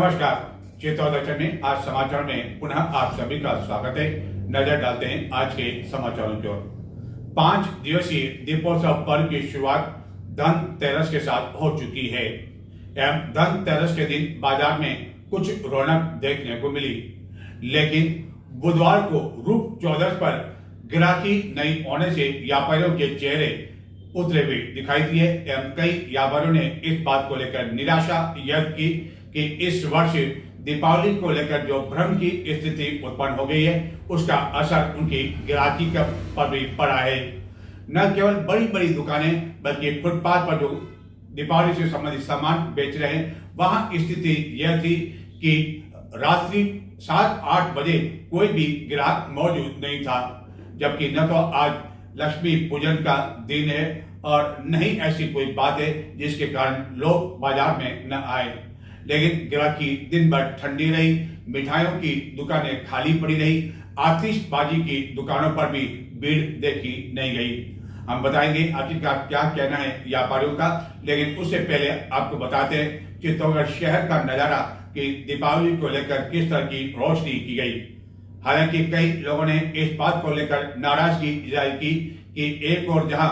नमस्कार। चेतौर दर्शन में आज समाचार में पुनः आप सभी का स्वागत है। नजर डालते हैं आज के समाचारों की ओर। 5 दिवसीय दीपोत्सव पर्व की शुरुआत धनतेरस के साथ हो चुकी है। धनतेरस के दिन बाजार में कुछ रौनक देखने को मिली, लेकिन बुधवार को रूप चौदस पर ग्राहकी नहीं होने से व्यापारियों के चेहरे उतरे हुए दिखाई दिए एवं कई व्यापारियों ने इस बात को लेकर निराशा व्यक्त की कि इस वर्ष दीपावली को लेकर जो भ्रम की स्थिति उत्पन्न हो गई है उसका असर उनकी ग्राहकी पर भी पड़ा है। न केवल बड़ी बड़ी दुकानें बल्कि फुटपाथ पर जो दीपावली से संबंधित सामान बेच रहे हैं वहां स्थिति यह थी कि रात्रि 7-8 बजे कोई भी ग्राहक मौजूद नहीं था, जबकि न तो आज लक्ष्मी पूजन का दिन है और न ही ऐसी कोई बात है जिसके कारण लोग बाजार में न आए। लेकिन ग्राहकी दिन भर ठंडी रही, मिठाइयों की दुकानें खाली पड़ी रही, आतिशबाजी की दुकानों पर भी भीड़ देखी नहीं गई। हम बताएंगे आखिरकार क्या कहना है व्यापारियों का, लेकिन उससे पहले आपको बताते हैं चित्तौड़गढ़ शहर का नजारा कि दीपावली को लेकर किस तरह की रोशनी की गई। हालांकि कई लोगों ने इस बात को लेकर नाराजगी जाहिर की कि एक और जहां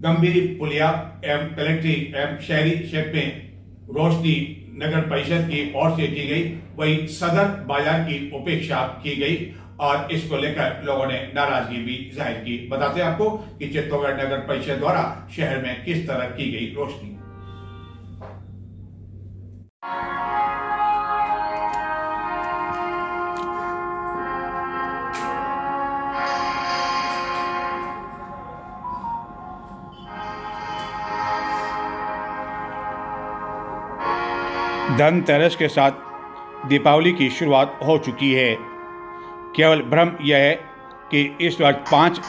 गंभीरी पुलिया एवं कलेक्ट्री एवं शहरी क्षेत्र में रोशनी नगर परिषद की ओर से की गई, वहीं सदर बाजार की उपेक्षा की गई और इसको लेकर लोगों ने नाराजगी भी जाहिर की। बताते हैं आपको कि चित्तौड़गढ़ नगर परिषद द्वारा शहर में किस तरह की गई रोशनी। धनतेरस के साथ दीपावली की शुरुआत हो चुकी है। केवल भ्रम यह है कि इस वर्ष 5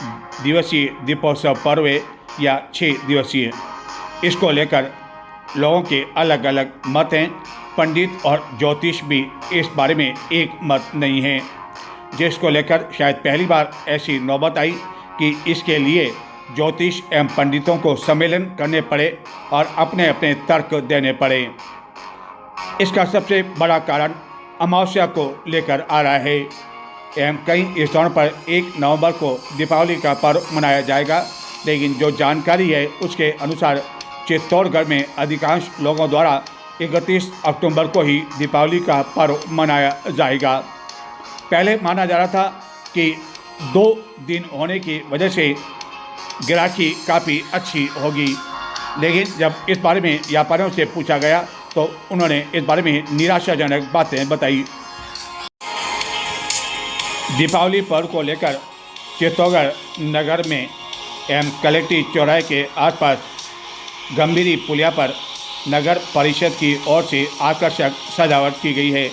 दिवसीय दीपोत्सव पर्व है या 6 दिवसीय, इसको लेकर लोगों के अलग अलग मत हैं। पंडित और ज्योतिष भी इस बारे में एक मत नहीं है, जिसको लेकर शायद पहली बार ऐसी नौबत आई कि इसके लिए ज्योतिष एवं पंडितों को सम्मेलन करने पड़े और अपने अपने तर्क देने पड़े। इसका सबसे बड़ा कारण अमावस्या को लेकर आ रहा है एवं कई स्थानों पर 1 नवंबर को दीपावली का पर्व मनाया जाएगा, लेकिन जो जानकारी है उसके अनुसार चित्तौड़गढ़ में अधिकांश लोगों द्वारा 31 अक्टूबर को ही दीपावली का पर्व मनाया जाएगा। पहले माना जा रहा था कि 2 दिन होने की वजह से ग्राहकी काफ़ी अच्छी होगी, लेकिन जब इस बारे में व्यापारियों से पूछा गया तो उन्होंने इस बारे में निराशाजनक बातें बताई। दीपावली पर्व को लेकर चित्तौड़गढ़ नगर में एवं कलेक्ट्री चौराहे के आसपास गंभीरी पुलिया पर नगर परिषद की ओर से आकर्षक सजावट की गई है,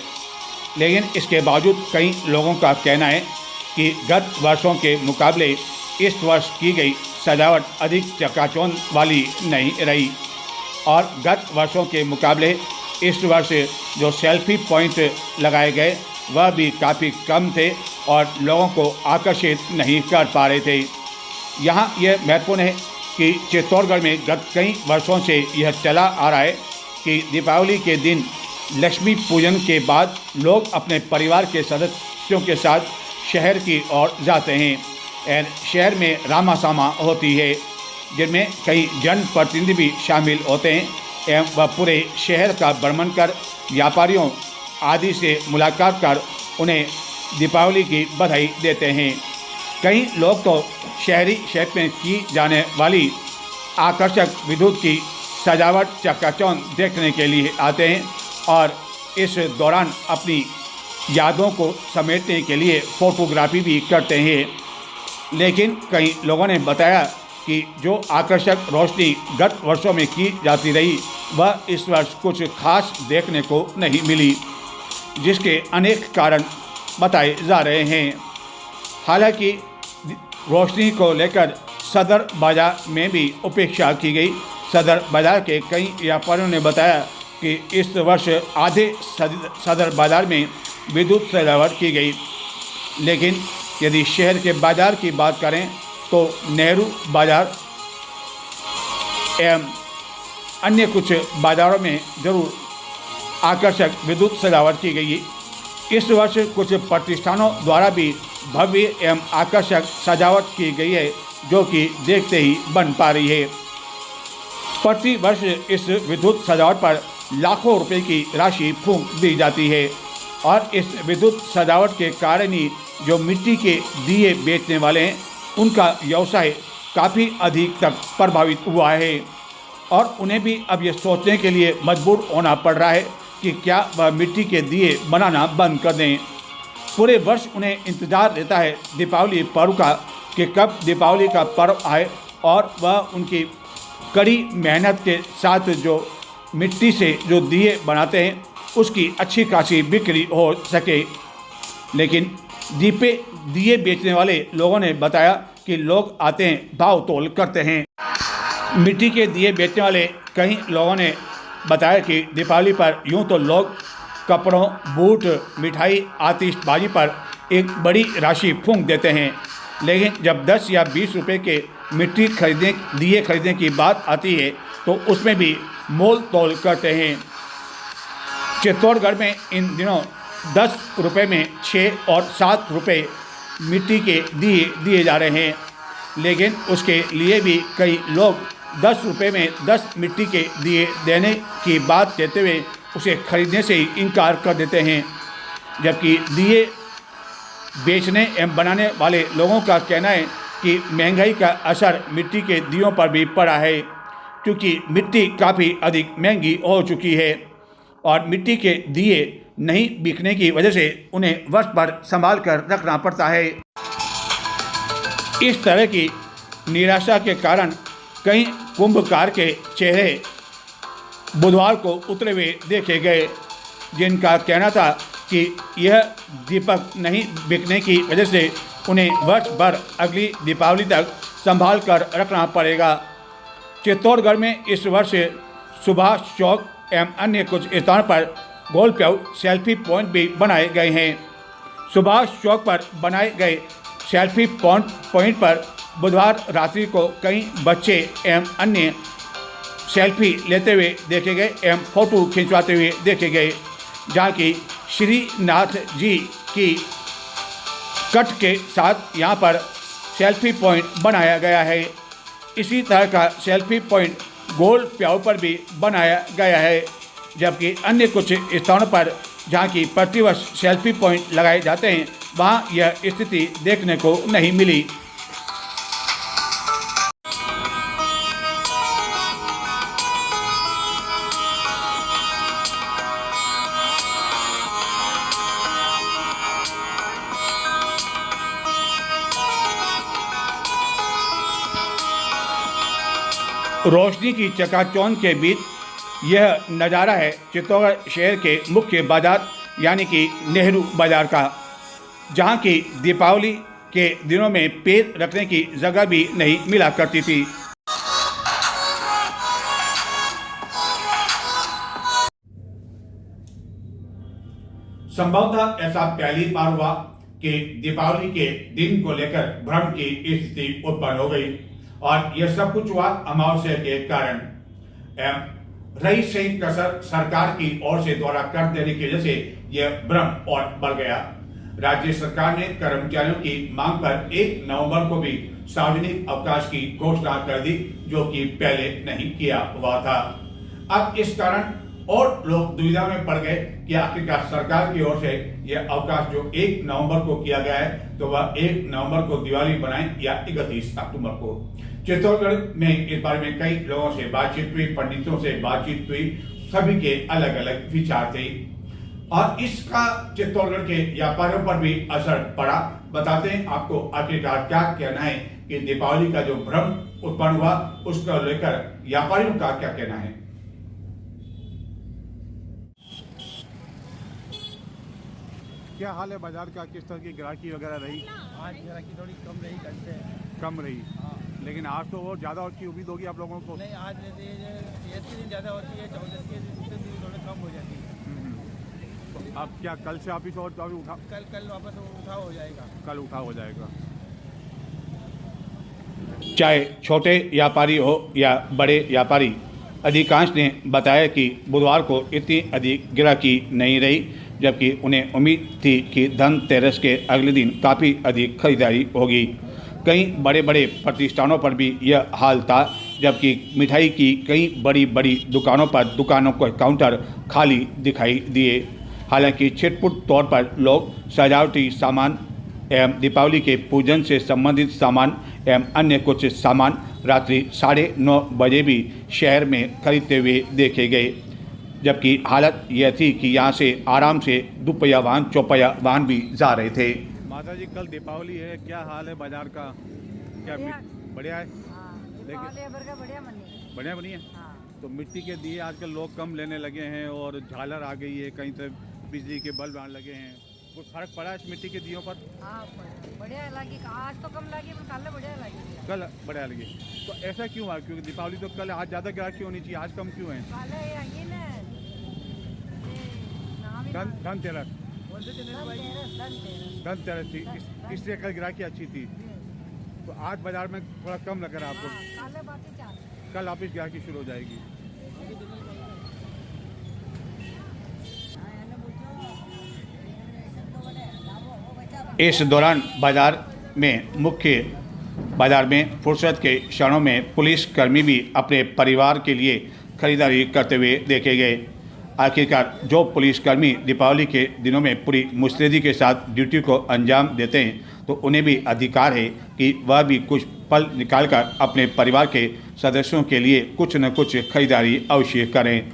लेकिन इसके बावजूद कई लोगों का कहना है कि गत वर्षों के मुकाबले इस वर्ष की गई सजावट अधिक चकाचौंध वाली नहीं रही और गत वर्षों के मुकाबले इस वर्ष जो सेल्फी पॉइंट लगाए गए वह भी काफ़ी कम थे और लोगों को आकर्षित नहीं कर पा रहे थे। यहाँ यह महत्वपूर्ण है कि चित्तौड़गढ़ में गत कई वर्षों से यह चला आ रहा है कि दीपावली के दिन लक्ष्मी पूजन के बाद लोग अपने परिवार के सदस्यों के साथ शहर की ओर जाते हैं और शहर में रामासामा होती है, जिनमें कई जनप्रतिनिधि भी शामिल होते हैं एवं वह पूरे शहर का भ्रमण कर व्यापारियों आदि से मुलाकात कर उन्हें दीपावली की बधाई देते हैं। कई लोग तो शहरी क्षेत्र में की जाने वाली आकर्षक विद्युत की सजावट चकाचौंध देखने के लिए आते हैं और इस दौरान अपनी यादों को समेटने के लिए फ़ोटोग्राफी भी करते हैं। लेकिन कई लोगों ने बताया कि जो आकर्षक रोशनी गत वर्षों में की जाती रही वह इस वर्ष कुछ खास देखने को नहीं मिली, जिसके अनेक कारण बताए जा रहे हैं। हालांकि रोशनी को लेकर सदर बाजार में भी उपेक्षा की गई। सदर बाजार के कई व्यापारियों ने बताया कि इस वर्ष आधे सदर बाजार में विद्युत सजावट की गई, लेकिन यदि शहर के बाजार की बात करें तो नेहरू बाजार एवं अन्य कुछ बाज़ारों में ज़रूर आकर्षक विद्युत सजावट की गई। इस वर्ष कुछ प्रतिष्ठानों द्वारा भी भव्य एवं आकर्षक सजावट की गई है, जो कि देखते ही बन पा रही है। प्रति वर्ष इस विद्युत सजावट पर लाखों रुपए की राशि फूंक दी जाती है और इस विद्युत सजावट के कारण ही जो मिट्टी के दिए बेचने वाले हैं उनका व्यवसाय काफ़ी अधिक तक प्रभावित हुआ है और उन्हें भी अब ये सोचने के लिए मजबूर होना पड़ रहा है कि क्या वह मिट्टी के दिए बनाना बंद कर दें। पूरे वर्ष उन्हें इंतज़ार रहता है दीपावली पर्व का कि कब दीपावली का पर्व आए और वह उनकी कड़ी मेहनत के साथ जो मिट्टी से जो दिए बनाते हैं उसकी अच्छी खासी बिक्री हो सके। लेकिन दिए बेचने वाले लोगों ने बताया कि लोग आते हैं, भाव तोल करते हैं। मिट्टी के दिए बेचने वाले कई लोगों ने बताया कि दीपावली पर यूं तो लोग कपड़ों, बूट, मिठाई, आतिशबाजी पर एक बड़ी राशि फूंक देते हैं, लेकिन जब 10 या 20 रुपए के मिट्टी दिए खरीदने की बात आती है तो उसमें भी मोल तोल करते हैं। चित्तौड़गढ़ में इन दिनों 10 रुपये में 6 और 7 रुपये मिट्टी के दिए दिए जा रहे हैं, लेकिन उसके लिए भी कई लोग 10 रुपये में 10 मिट्टी के दिए देने की बात कहते हुए उसे खरीदने से ही इनकार कर देते हैं। जबकि दिए बेचने एवं बनाने वाले लोगों का कहना है कि महंगाई का असर मिट्टी के दियों पर भी पड़ा है, क्योंकि मिट्टी काफ़ी अधिक महंगी हो चुकी है और मिट्टी के दिए नहीं बिकने की वजह से उन्हें वर्ष भर संभाल कर रखना पड़ता है। इस तरह की निराशा के कारण कई कुंभकार के चेहरे बुधवार को उतरे हुए देखे गए, जिनका कहना था कि यह दीपक नहीं बिकने की वजह से उन्हें वर्ष भर अगली दीपावली तक संभाल कर रखना पड़ेगा। चित्तौड़गढ़ में इस वर्ष सुभाष चौक एवं अन्य कुछ स्थानों पर गोल प्याऊ सेल्फी पॉइंट भी बनाए गए हैं। सुभाष चौक पर बनाए गए सेल्फी पॉइंट पर बुधवार रात्रि को कई बच्चे एवं अन्य सेल्फी लेते हुए देखे गए एवं फोटो खिंचवाते हुए देखे गए, जहाँ की श्रीनाथ जी की कट के साथ यहाँ पर सेल्फी पॉइंट बनाया गया है। इसी तरह का सेल्फी पॉइंट गोल प्याऊ पर भी बनाया गया है, जबकि अन्य कुछ स्थानों पर जहाँ की प्रतिवर्ष सेल्फी पॉइंट लगाए जाते हैं वहाँ यह स्थिति देखने को नहीं मिली। रोशनी की चकाचौंध के बीच यह नज़ारा है चित्तौड़गढ़ शहर के मुख्य बाजार यानी कि नेहरू बाजार का, जहां की दीपावली के दिनों में पैर रखने की जगह भी नहीं मिला करती थी। संभवतः ऐसा पहली बार हुआ कि दीपावली के दिन को लेकर भ्रम की स्थिति उत्पन्न हो गई और यह सब कुछ हुआ अमावस्या के कारण। रही सही कसर सरकार की ओर से द्वारा कर देने की वजह से यह भ्रम और बढ़ गया। राज्य सरकार ने कर्मचारियों की मांग पर 1 नवंबर को भी सार्वजनिक अवकाश की घोषणा कर दी, जो कि पहले नहीं किया हुआ था। अब इस कारण और लोग दुविधा में पड़ गए कि आखिरकार सरकार की ओर से यह अवकाश जो 1 नवंबर को किया गया है तो वह 1 नवंबर को दिवाली बनाएं या 31 अक्टूबर को। चित्तौड़गढ़ में इस बारे में कई लोगों से बातचीत हुई, पंडितों से बातचीत हुई, सभी के अलग अलग विचार थे और इसका चित्तौड़गढ़ के व्यापारियों पर भी असर पड़ा। बताते हैं आपको आखिरकार क्या कहना है कि दीपावली का जो भ्रम उत्पन्न हुआ उसको लेकर व्यापारियों का क्या कहना है। क्या हाल है बाजार का, किस तरह की ग्राहकी वगैरह रही? आज ग्राहकी थोड़ी कम रही, कल से कम रही। हाँ। लेकिन आज तो और ज़्यादा की उम्मीद होगी आप लोगों को? नहीं, आज जैसे ये दिन ज़्यादा होती है, 14 के दिन थोड़े कम हो जाती है। तो अब क्या कल से ऑफिस और उठा? कल वापस उठा हो जाएगा। कल उठा हो जाएगा। चाहे छोटे व्यापारी हो या बड़े व्यापारी, अधिकांश ने बताया कि बुधवार को इतनी अधिक गिराकी नहीं रही, जबकि उन्हें उम्मीद थी कि धनतेरस के अगले दिन काफ़ी अधिक खरीदारी होगी। कई बड़े बड़े प्रतिष्ठानों पर भी यह हाल था, जबकि मिठाई की कई बड़ी बड़ी दुकानों पर दुकानों के काउंटर खाली दिखाई दिए। हालांकि छिटपुट तौर पर लोग सजावटी सामान एवं दीपावली के पूजन से संबंधित सामान एवं अन्य कुछ सामान रात्रि 9:30 बजे भी शहर में खरीदते हुए देखे गए, जबकि हालत यह थी कि यहाँ से आराम से दुपहिया वाहन चौपहिया वाहन भी जा रहे थे। माता जी, कल दीपावली है, क्या हाल है बाजार का? क्या बढ़िया है? बढ़िया बनी है। तो मिट्टी के दिए आजकल लोग कम लेने लगे हैं और झालर आ गई है, कहीं से बिजली के बल्ब आने लगे हैं। कुछ फर्क पड़ा है इस मिट्टी के दियों पर? हाँ, बढ़िया लगी। आज तो कम लगी, पर कल बढ़िया लगी। कल बढ़िया लगी। तो ऐसा क्यों हुआ? क्योंकि दीपावली तो कल, आज ज़्यादा ग्राहकी होनी चाहिए, आज कम क्यों है? धनतेरस थी, इसलिए कल ग्राहकी अच्छी थी। तो आज बाजार में थोड़ा कम लग रहा है आपको? कल वापिस ग्राहकी शुरू हो जाएगी। इस दौरान मुख्य बाजार में फुर्सत के क्षणों में पुलिसकर्मी भी अपने परिवार के लिए खरीदारी करते हुए देखे गए। आखिरकार जो पुलिसकर्मी दीपावली के दिनों में पूरी मुस्तैदी के साथ ड्यूटी को अंजाम देते हैं, तो उन्हें भी अधिकार है कि वह भी कुछ पल निकालकर अपने परिवार के सदस्यों के लिए कुछ न कुछ खरीदारी अवश्य करें।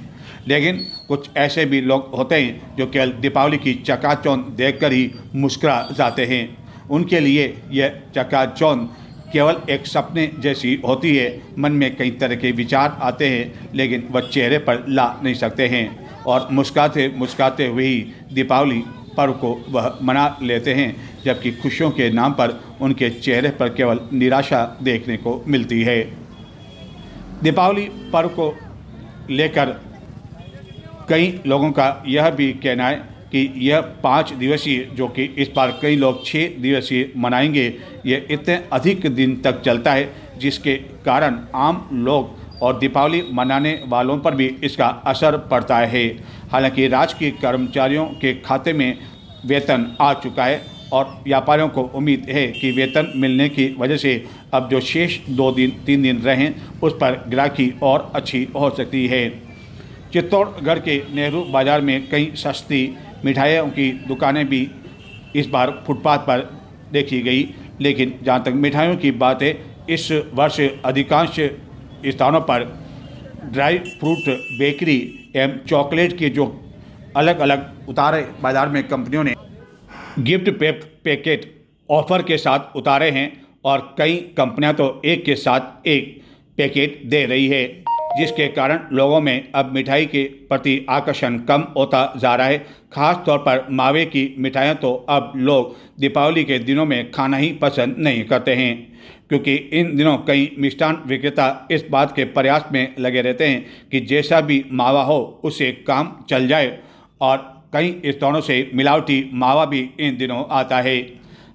लेकिन कुछ ऐसे भी लोग होते हैं जो केवल दीपावली की चकाचौंध देखकर ही मुस्कुरा जाते हैं। उनके लिए यह चकाचौंध केवल एक सपने जैसी होती है। मन में कई तरह के विचार आते हैं, लेकिन वह चेहरे पर ला नहीं सकते हैं और मुस्कुराते मुस्कुराते हुए ही दीपावली पर्व को वह मना लेते हैं, जबकि खुशियों के नाम पर उनके चेहरे पर केवल निराशा देखने को मिलती है। दीपावली पर्व को लेकर कई लोगों का यह भी कहना है कि यह 5 दिवसीय, जो कि इस बार कई लोग 6 दिवसीय मनाएंगे, ये इतने अधिक दिन तक चलता है, जिसके कारण आम लोग और दीपावली मनाने वालों पर भी इसका असर पड़ता है। हालांकि राजकीय कर्मचारियों के खाते में वेतन आ चुका है और व्यापारियों को उम्मीद है कि वेतन मिलने की वजह से अब जो शेष 2-3 दिन रहें, उस पर ग्राहकी और अच्छी हो सकती है। चित्तौड़गढ़ के नेहरू बाजार में कई सस्ती मिठाइयों की दुकानें भी इस बार फुटपाथ पर देखी गई, लेकिन जहां तक मिठाइयों की बात है, इस वर्ष अधिकांश स्थानों पर ड्राई फ्रूट, बेकरी एवं चॉकलेट के जो अलग अलग उतारे बाजार में कंपनियों ने गिफ्ट पैकेट ऑफर के साथ उतारे हैं और कई कंपनियां तो एक के साथ एक पैकेट दे रही है, जिसके कारण लोगों में अब मिठाई के प्रति आकर्षण कम होता जा रहा है। खास तौर पर मावे की मिठाइयाँ तो अब लोग दीपावली के दिनों में खाना ही पसंद नहीं करते हैं, क्योंकि इन दिनों कई मिष्ठान विक्रेता इस बात के प्रयास में लगे रहते हैं कि जैसा भी मावा हो उससे काम चल जाए, और कई स्थानों से मिलावटी मावा भी इन दिनों आता है।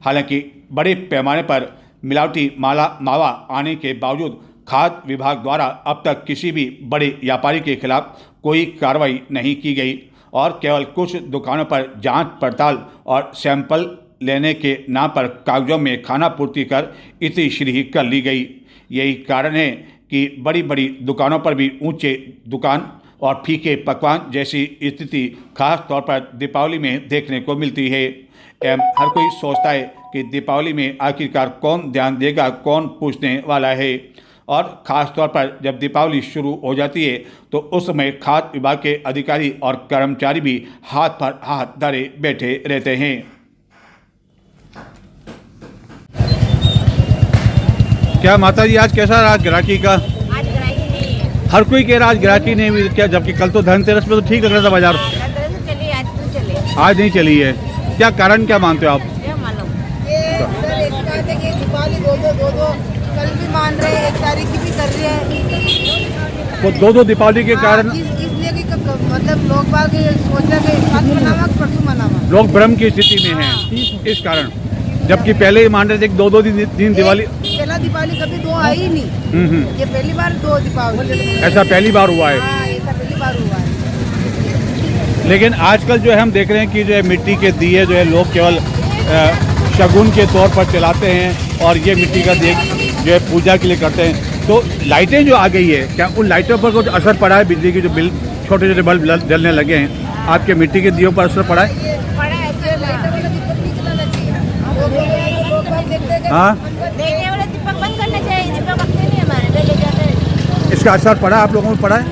हालांकि बड़े पैमाने पर मिलावटी मावा आने के बावजूद खाद्य विभाग द्वारा अब तक किसी भी बड़े व्यापारी के खिलाफ कोई कार्रवाई नहीं की गई और केवल कुछ दुकानों पर जांच पड़ताल और सैंपल लेने के नाम पर कागजों में खानापूर्ति कर इतनी श्री कर ली गई। यही कारण है कि बड़ी बड़ी दुकानों पर भी ऊंचे दुकान और फीके पकवान जैसी स्थिति खास तौर पर दीपावली में देखने को मिलती है। एवं हर कोई सोचता है कि दीपावली में आखिरकार कौन ध्यान देगा, कौन पूछने वाला है। और ख़ास तौर पर जब दीपावली शुरू हो जाती है तो उस समय खाद्य विभाग के अधिकारी और कर्मचारी भी हाथ पर हाथ धरे बैठे रहते हैं। क्या माता जी, आज कैसा रहा ग्राहकी का? आज ग्राहकी नहीं है। हर कोई कह रहा आज ग्राहकी नहीं हुई, क्या? जबकि कल तो धनतेरस में तो ठीक लग रहा था बाजार। चली, आज तो चले। आज नहीं चली है, क्या कारण क्या मानते हो आप? क्या मालूम? सर इस बात है कि दीपावली दो कल भी मान रहे हैं, 1 तारीख की भी कर रहे हैं। तो दो दीपावली के कारण इसलिए कि मतलब लोग बाग सोचा कि कल मनावा परसों मनावा, लोग भ्रम की स्थिति में हैं इस कारण। जबकि पहले ही मान रहे थे कि दो दिन दिवाली। पहला दीपावली कभी दो आई ही नहीं, ये पहली बार दो दीपावली। ऐसा पहली बार हुआ है। हाँ, ऐसा पहली बार हुआ है। लेकिन आजकल जो है हम देख रहे हैं कि जो है मिट्टी के दिए जो है लोग केवल शगुन के तौर पर जलाते हैं और ये मिट्टी का दिए जो है पूजा के लिए करते हैं। तो लाइटें जो आ गई है, क्या उन लाइटों पर कुछ असर पड़ा है? बिजली की जो बिल छोटे छोटे बल्ब जलने लगे हैं, आपके मिट्टी के दियों पर असर पड़ा है? हाँ, देखने वाले दीपक बंद करना चाहिए, दीपक अपने नहीं हमारे ले जाते हैं। इसका असर पड़ा आप लोगों को पड़ा है?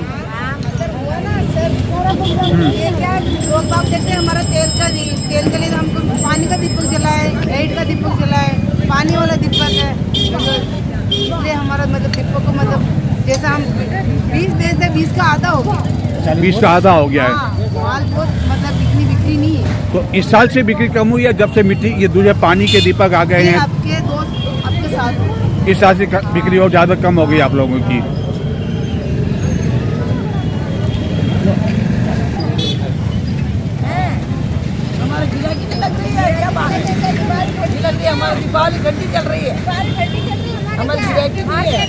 ये क्या लोग बाप देखते हैं हमारा तेल के लिए हमको पानी का दीपक जलाए, लाइट का दीपक जलाए, पानी वाला दीपक है, इसलिए हमारा मतलब दीपक को मतलब जैसा हम 20 देते 20 का आधा हो गया। 20 का आधा हो गया है। हाँ, माल बहुत मतलब बिक्री नहीं है। तो इस साल से बिक्री कम हुई है जब से मिट्टी ये दूसरे पानी के दीपक आ गए हैं? आपके साथ इस साल से बिक्री और ज़्यादा कम हो गई आप लोगों की। हमारी गिराकी नहीं लग रही है, क्या बात है? लग रही है, हमारी दीपावली घंटी चल रही है, हमारी गिराकी नहीं है।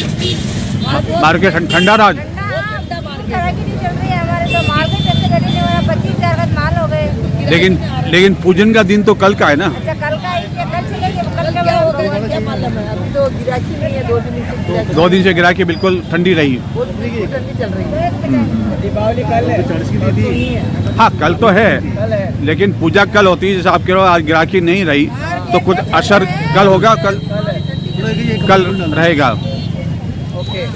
मार्केट ठंडा राज लेकिन पूजन का दिन तो कल का है ना? कल का क्या होगा क्या मालूम है, अभी तो गिराकी नहीं है, 2 दिन से 2 दिन से गिराकी बिल्कुल ठंडी रही। ठंडी चल रही है। दीपावली कल है, हाँ कल तो है, लेकिन पूजा कल होती है। जैसे आप कह रहे हो आज गिराकी नहीं रही, तो कुछ असर कल होगा, कल रहेगा। ओके।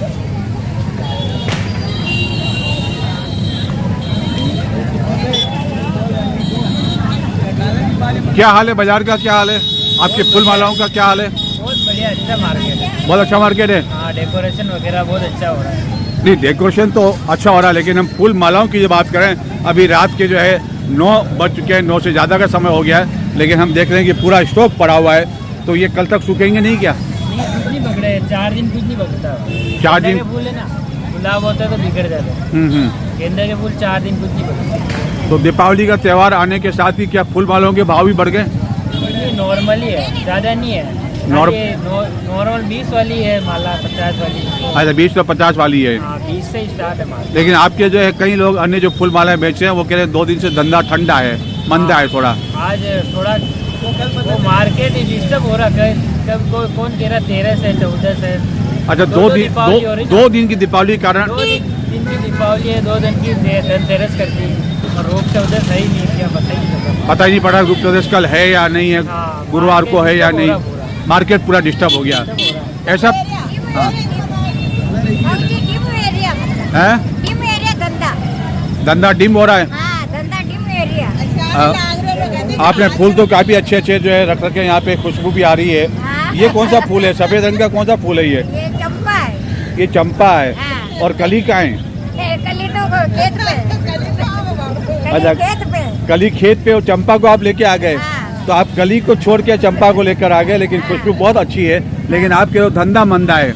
क्या हाल है बाजार का? क्या हाल है आपके फूल मालाओं का? क्या हाल है? बहुत बढ़िया, अच्छा मार्केट है। बहुत अच्छा मार्केट है। हाँ, डेकोरेशन वगैरह बहुत अच्छा हो रहा है। नहीं, डेकोरेशन तो अच्छा हो रहा है, लेकिन हम फूल मालाओं की जो बात करें, अभी रात के जो है 9 बज चुके हैं, 9 से ज़्यादा का समय हो गया है, लेकिन हम देख रहे हैं कि पूरा स्टॉक पड़ा हुआ है। तो ये कल तक सूखेंगे नहीं क्या? नहीं, कुछ नहीं पकड़े, 4 दिन कुछ नहीं पकड़ता। 4 दिन? गेंदे के फूल है ना, गुलाब होता है तो बिगड़ जाता है। गेंदे के फूल 4 दिन कुछ नहीं पकड़ते। तो दीपावली का त्यौहार आने के साथ ही क्या फूल मालाओं के भाव भी बढ़ गए? नॉर्मल ही है, ज़्यादा नहीं है। नॉर्मल 20 वाली है माला, 50 वाली। अच्छा, 20 से 50 वाली है। हाँ, 20 से स्टार्ट है माला। लेकिन आपके जो है कई लोग अन्य जो फूल मालाएं बेच रहे हैं वो कह रहे हैं 2 दिन से धंधा ठंडा है, मंदा है थोड़ा। आज थोड़ा वो मार्केट ही डिस्टर्ब हो रहा है। कब कौन कह रहा 13 से 14 से। अच्छा, 2 दिन की दीपावली के कारण? 2 दिन की दीपावली है, 2 दिन की धनतेरस करती है और रोक चौदह सही नहीं है, क्या पता ही नहीं पड़ा रूप चौदस कल है या नहीं है, हाँ, गुरुवार को है या नहीं। मार्केट पूरा डिस्टर्ब हो गया ऐसा। हाँ है, धंधा डिम हो रहा है। आपने फूल तो काफी अच्छे अच्छे जो है रख रखे हैं, यहाँ पे खुशबू भी आ रही है। ये कौन सा फूल है? सफेद रंग का कौन सा फूल है? ये चंपा है। ये चंपा है। हाँ। और कली का है? कली तो खेत पे। अच्छा, खेत पे। कली खेत पे और चंपा को आप लेके आ गए। हाँ। तो आप कली को छोड़ के चंपा को लेकर आ गए, लेकिन खुशबू बहुत अच्छी है, लेकिन आपके तो धंधा मंदा है।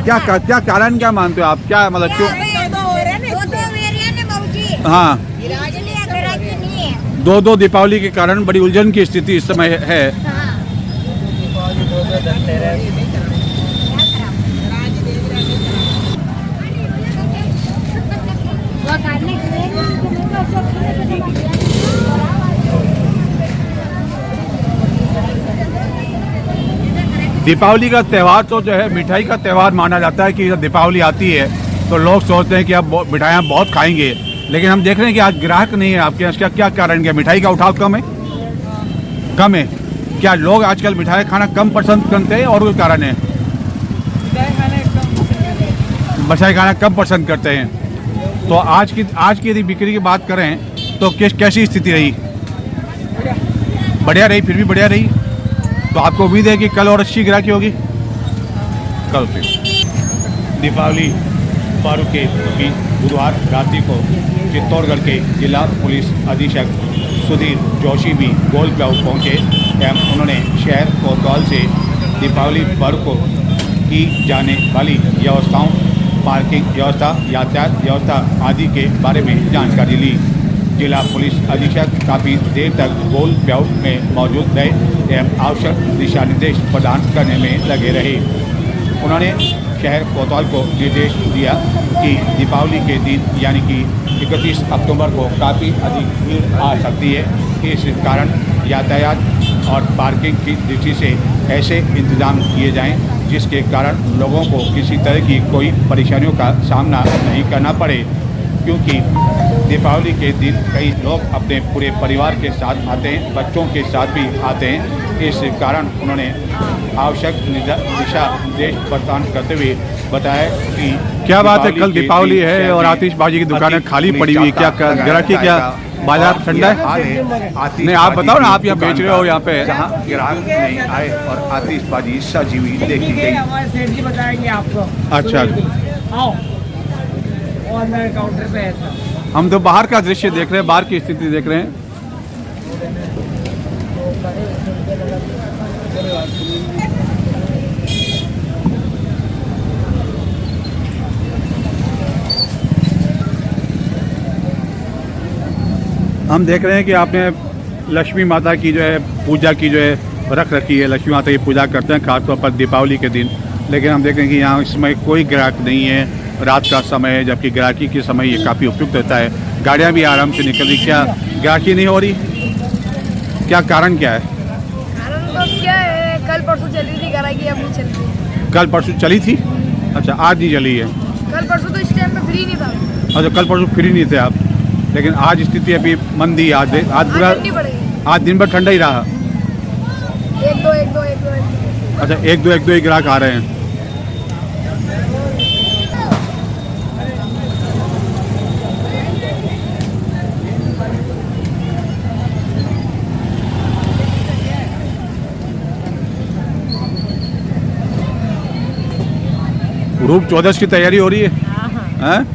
क्या कारण क्या मानते हो आप? क्या मतलब क्यों? हाँ, 2 दीपावली के कारण बड़ी उलझन की स्थिति इस समय है। दीपावली 2 धनतेरस। दीपावली का त्यौहार तो जो है मिठाई का त्यौहार माना जाता है कि जब दीपावली आती है तो लोग सोचते हैं कि अब मिठाइयाँ बहुत खाएंगे, लेकिन हम देख रहे हैं कि आज ग्राहक नहीं है आपके यहाँ। क्या कारण क्या? मिठाई का उठाव कम है? क्या लोग आजकल मिठाई खाना कम पसंद करते हैं और कोई कारण है? मिठाई खाना कम पसंद करते हैं। तो आज की यदि बिक्री की बात करें तो कैसी स्थिति रही? बढ़िया रही, फिर भी बढ़िया रही। तो आपको उम्मीद है कि कल और अच्छी ग्राहकी होगी? कल फिर दीपावली पर्व के बीच बुधवार रात्रि को चित्तौड़गढ़ के जिला पुलिस अधीक्षक सुधीर जोशी भी गोल ग्राउंड पहुँचे एवं उन्होंने शहर कोतवाल से दीपावली पर्व को की जाने वाली व्यवस्थाओं, पार्किंग व्यवस्था, यातायात व्यवस्था आदि के बारे में जानकारी ली। जिला पुलिस अधीक्षक काफ़ी देर तक गोल प्याउट में मौजूद रहे एवं आवश्यक दिशा निर्देश प्रदान करने में लगे रहे। उन्होंने शहर कोतवाल को निर्देश दिया कि दीपावली के दिन यानी कि 31 अक्टूबर को काफ़ी अधिक भीड़ आ सकती है। इस कारण यातायात और पार्किंग की दृष्टि से ऐसे इंतजाम किए जाएं जिसके कारण लोगों को किसी तरह की कोई परेशानियों का सामना नहीं करना पड़े, क्योंकि दीपावली के दिन कई लोग अपने पूरे परिवार के साथ आते हैं, बच्चों के साथ भी आते हैं। इस कारण उन्होंने आवश्यक दिशा निर्देश प्रदान करते हुए बताया कि क्या बात है, कल दीपावली है और आतिशबाजी की दुकानें खाली पड़ी हुई, क्या ग्राहकी, क्या बाजार ठंडा है? नहीं, आप बताओ ना, आप यहाँ बेच रहे हो यहाँ पे। जहाँ ग्राहक नहीं आए और आतिशबाजी सजी हुई देखी गई। हमारे सेठ जी बताएंगे आपको। अच्छा, आओ और मैं काउंटर पे ऐसा। हम तो बाहर का दृश्य देख रहे हैं, बाहर की स्थिति देख रहे हैं। हम देख रहे हैं कि आपने लक्ष्मी माता की जो है पूजा की जो है रख रखी है। लक्ष्मी माता की पूजा करते हैं खासतौर पर दीपावली के दिन, लेकिन हम देख रहे हैं कि यहाँ इस समय कोई ग्राहक नहीं है, रात का समय है, जबकि ग्राहकी के समय ये काफ़ी उपयुक्त रहता है। गाड़ियाँ भी आराम से निकल रही, क्या ग्राहकी नहीं हो रही? क्या कारण क्या है? कारण तो क्या है, कल परसों चली थी ग्राहकी, अब नहीं चल रही। कल परसों चली थी? अच्छा, आज नहीं चली है। कल परसों तो इस टाइम पे फ्री नहीं था। अच्छा, कल परसों फ्री नहीं थे आप, लेकिन आज स्थिति अभी मंदी, आज पूरा ठंडी पड़ गई। आज दिन भर ठंडा ही रहा। एक दो। अच्छा, एक दो ही ग्राहक आ रहे हैं। रूप चौदस की तैयारी हो रही है? हैं?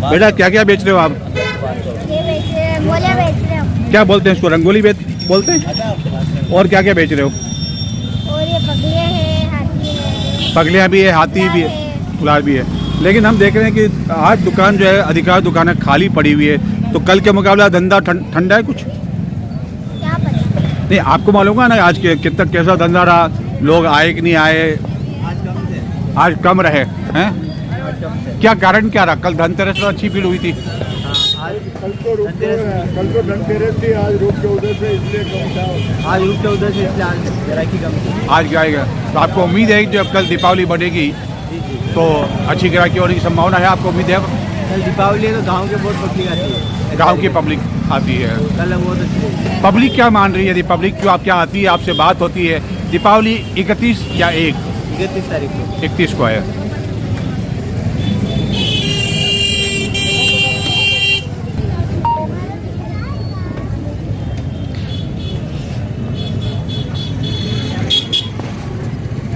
बेटा क्या क्या बेच रहे हो आप? ये बेच रहे हैं, मोले बेच रहे हैं क्या बोलते हैं इसको, रंगोली बोलते हैं? और क्या क्या बेच रहे हो? और ये पगलियाँ हैं, हाथी है, पगलियाँ भी है, हाथी भी है, फुलार भी है। लेकिन हम देख रहे हैं कि आज दुकान जो है अधिकांश दुकानें खाली पड़ी हुई है, तो कल के मुकाबला धंधा ठंडा है कुछ? क्या पता। नहीं, आपको मालूम है ना आज के कितना कैसा धंधा रहा, लोग आए कि नहीं आए? आज कम रहे हैं। क्या कारण क्या रहा? कल धनतेरस पर अच्छी भीड़ हुई थी। कल तो धनतेरस थी, आज रूप चौदस से इसलिए कम था। आज रूप चौदस से इसलिए आज ग्राहकी कम थी। आज जाएगा तो आपको उम्मीद है कि जब कल दीपावली बढ़ेगी तो अच्छी ग्राहकी होने की संभावना है? आपको उम्मीद है? कल दीपावली है तो गाँव के बहुत पब्लिक आती है। गाँव की पब्लिक आती है। कल बहुत अच्छी पब्लिक क्या मान रही है? पब्लिक क्यों आप क्या आती है, आपसे बात होती है? दीपावली 31 या 31 तारीख को 31 को है।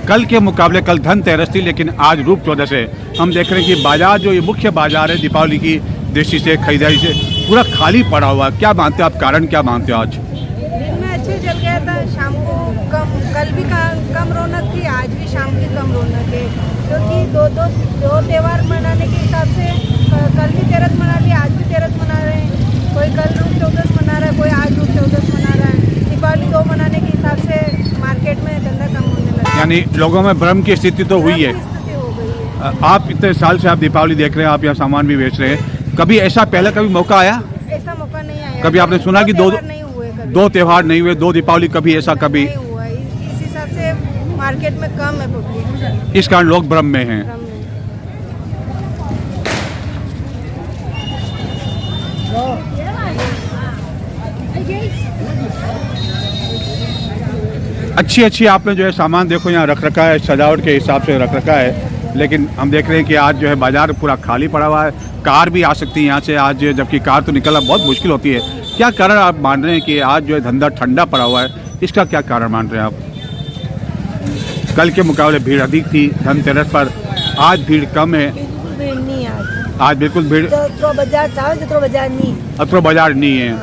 कल के मुकाबले कल धनतेरस थी, लेकिन आज रूप चौदस है। हम देख रहे हैं कि बाजार जो ये मुख्य बाजार है दीपावली की दृष्टि से, खरीदारी से पूरा खाली पड़ा हुआ। क्या मानते हो आप, कारण क्या मानते हो? आज दिन में अच्छे चल गया था, शाम को कम, कल भी कम रौनक थी, आज भी शाम की कम रौनक है, क्योंकि दो त्यौहार मनाने के हिसाब से कल भी तेरस मना लिया, आज भी तेरस मना रहे हैं। कोई कल रूप चौदस मना रहा है, कोई आज रूप चौदस मना रहा है। दीपावली दो मनाने के हिसाब से मार्केट में धंधा कम होने लगा, यानी लोगों में भ्रम की स्थिति तो हुई है। स्थिति हो गई है। आप इतने साल से आप दीपावली देख रहे हैं, आप यहाँ सामान भी बेच रहे हैं, कभी ऐसा पहले कभी मौका आया? ऐसा मौका नहीं आया। कभी आपने सुना कि दो त्योहार नहीं हुए, कभी दो त्यौहार नहीं हुए, दो दीपावली, कभी ऐसा कभी? नहीं हुआ। इस हिसाब से मार्केट में कम है पब्लिक, इस कारण लोग भ्रम में हैं। कम है। अच्छी आपने जो है सामान देखो यहाँ रख रखा है, सजावट के हिसाब से रख रखा है, लेकिन हम देख रहे हैं कि आज जो है बाजार पूरा खाली पड़ा हुआ है। कार भी आ सकती है यहाँ से आज, जबकि कार तो निकलना बहुत मुश्किल होती है। क्या कारण आप मान रहे हैं कि आज जो है धंधा ठंडा पड़ा हुआ है? इसका क्या कारण मान रहे हैं आप? कल के मुकाबले भीड़ अधिक थी धनतेरस पर, आज भीड़ कम है। भीड़ नहीं आज बिल्कुल भीड़ तो बाजार चाहे तो बाजार नहीं। अत्रो बाजार नहीं है,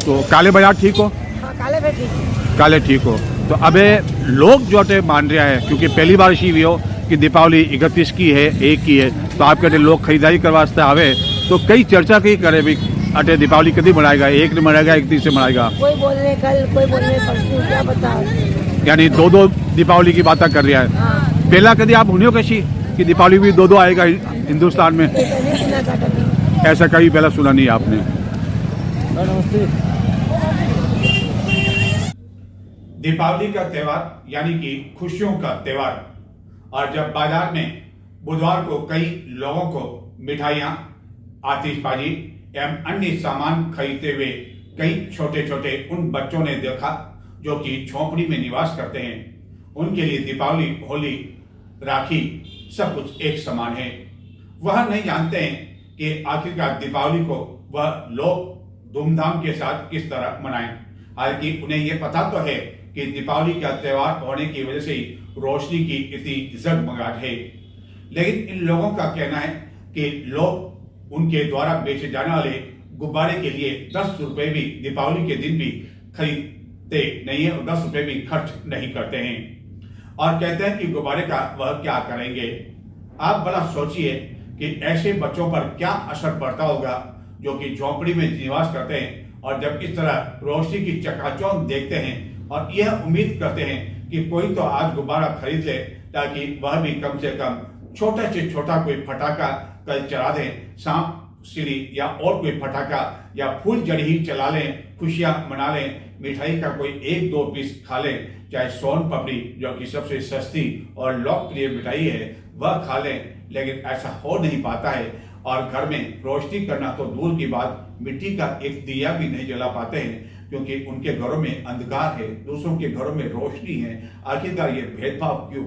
तो काले बाजार ठीक हो? हाँ, काले पे ठीक है। काले ठीक हो। तो अबे लोग जो टे मान रहा है, क्योंकि पहली बार इसी भी हो कि दीपावली 31 की है, 1 की है, तो आपके लोग खरीदारी करवा वास्ते आवे, तो कई चर्चा की करे भी अटे दीपावली कभी मनाएगा, 1 दिन मनाएगा, 31 से मनाएगा, कोई बोल रहे कल, कोई बोल रहे परसों, क्या बता। यानी 2-2 दीपावली की बातें कर रहा है। हाँ, पहला कभी आप हुनियो कैसी कि दीपावली भी 2-2 आएगा हिंदुस्तान में? ऐसा नहीं सुना था कभी। ऐसा कभी पहला सुना नहीं आपने। दीपावली का त्यौहार यानी कि खुशियों का त्यौहार, और जब बाजार में बुधवार को कई लोगों को मिठाइयाँ, आतिशबाजी एवं अन्य सामान खरीदते हुए कई छोटे छोटे उन बच्चों ने देखा जो कि झोंपड़ी में निवास करते हैं। उनके लिए दीपावली, होली, राखी सब कुछ एक समान है। वह नहीं जानते हैं कि आखिरकार दीपावली को वह लोग धूमधाम के साथ किस तरह मनाएं। हालांकि उन्हें यह पता तो है कि दीपावली का त्यौहार होने की वजह से ही रोशनी की इतनी जगमगाहट है, लेकिन इन लोगों का कहना है कि लोग उनके द्वारा बेचे जाने वाले गुब्बारे के लिए 10 रुपए भी दीपावली के दिन भी खरीदते नहीं है और 10 रुपए भी खर्च नहीं करते हैं, और कहते हैं कि गुब्बारे का वह क्या करेंगे। आप बड़ा सोचिए कि ऐसे बच्चों पर क्या असर पड़ता होगा जो कि झोंपड़ी में निवास करते हैं और जब इस तरह रोशनी की चकाचौंध देखते हैं और यह उम्मीद करते हैं कि कोई तो आज गुब्बारा खरीद ले ताकि वह भी कम से कम छोटा से छोटा कोई फटाका कल चला दें, सांप सीढ़ी या और कोई फटाका या फूल जड़ी ही चला लें, खुशियां मना लें, मिठाई का कोई 1-2 पीस खा लें, चाहे सोन पापड़ी जो कि सबसे सस्ती और लोकप्रिय मिठाई है वह खा लें, लेकिन ऐसा हो नहीं पाता है। और घर में रोशनी करना तो दूर की बात, मिट्टी का एक दिया भी नहीं जला पाते हैं क्योंकि उनके घरों में अंधकार है, दूसरों के घरों में रोशनी है। आखिरकार ये भेदभाव क्यों?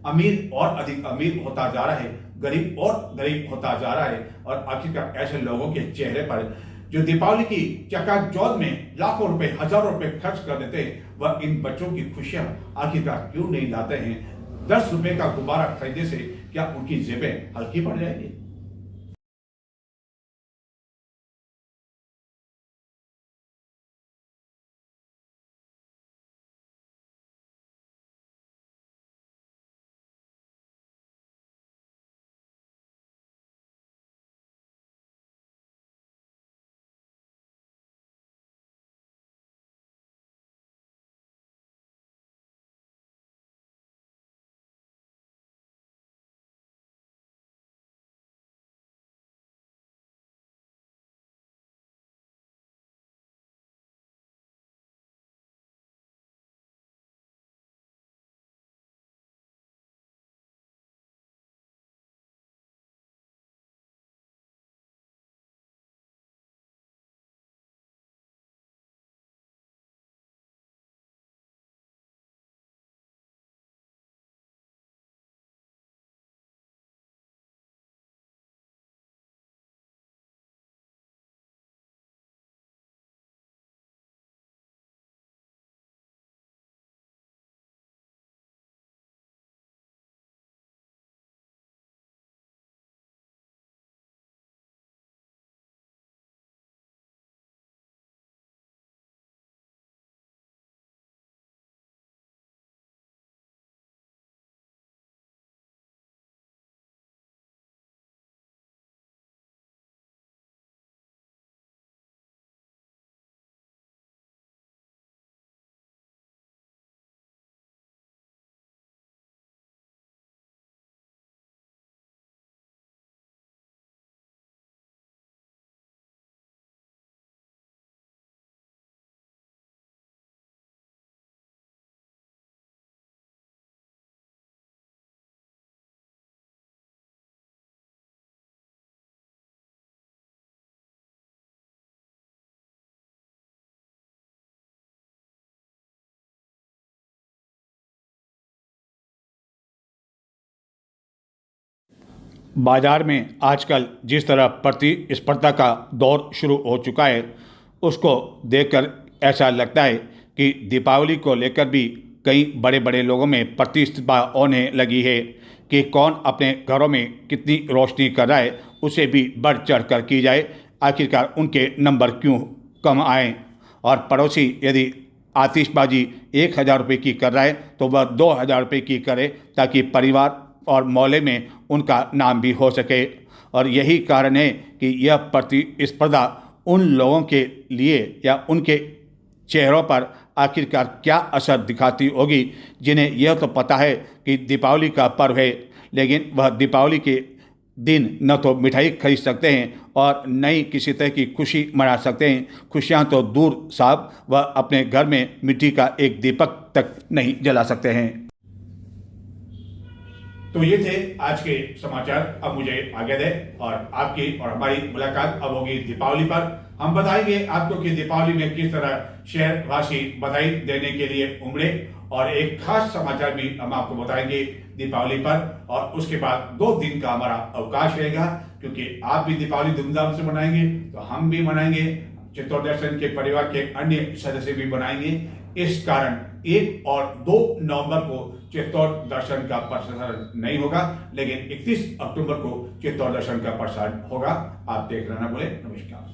अमीर और अधिक अमीर होता जा रहा है, गरीब और गरीब होता जा रहा है, और आखिरकार ऐसे लोगों के चेहरे पर जो दीपावली की चकाचौंध में लाखों रुपए, हजारों रुपए खर्च कर देते हैं, वह इन बच्चों की खुशियां आखिरकार क्यों नहीं लाते हैं? 10 रुपए का गुब्बारा खरीदने से क्या उनकी जेबें हल्की पड़ जाएगी? बाजार में आजकल जिस तरह प्रतिस्पर्धा का दौर शुरू हो चुका है, उसको देखकर ऐसा लगता है कि दीपावली को लेकर भी कई बड़े बड़े लोगों में प्रतिस्पर्धा होने लगी है, कि कौन अपने घरों में कितनी रोशनी कर रहा है उसे भी बढ़ चढ़ कर की जाए। आखिरकार उनके नंबर क्यों कम आए, और पड़ोसी यदि आतिशबाजी 1000 रुपये की कर रहा है तो वह 2000 रुपये की करे, ताकि परिवार और मोहल्ले में उनका नाम भी हो सके। और यही कारण है कि यह प्रतिस्पर्धा उन लोगों के लिए या उनके चेहरों पर आखिरकार क्या असर दिखाती होगी, जिन्हें यह तो पता है कि दीपावली का पर्व है, लेकिन वह दीपावली के दिन न तो मिठाई खरीद सकते हैं और न ही किसी तरह की खुशी मना सकते हैं। खुशियां तो दूर साहब, वह अपने घर में मिट्टी का एक दीपक तक नहीं जला सकते हैं। तो ये थे आज के समाचार। अब मुझे आज्ञा दें और आपकी और हमारी मुलाकात अब होगी दीपावली पर। हम बताएंगे आपको कि दीपावली में किस तरह शहरवासी बधाई देने के लिए उमड़े, और एक खास समाचार भी हम आपको बताएंगे दीपावली पर। और उसके बाद 2 दिन का हमारा अवकाश रहेगा, क्योंकि आप भी दीपावली धूमधाम से मनाएंगे तो हम भी मनाएंगे, चित्तौड़ दर्शन के परिवार के अन्य सदस्य भी बनाएंगे। इस कारण 1 और 2 नवंबर को चित्तौड़ दर्शन का प्रसारण नहीं होगा, लेकिन 31 अक्टूबर को चित्तौड़ दर्शन का प्रसारण होगा। आप देख रहना भूलें। नमस्कार।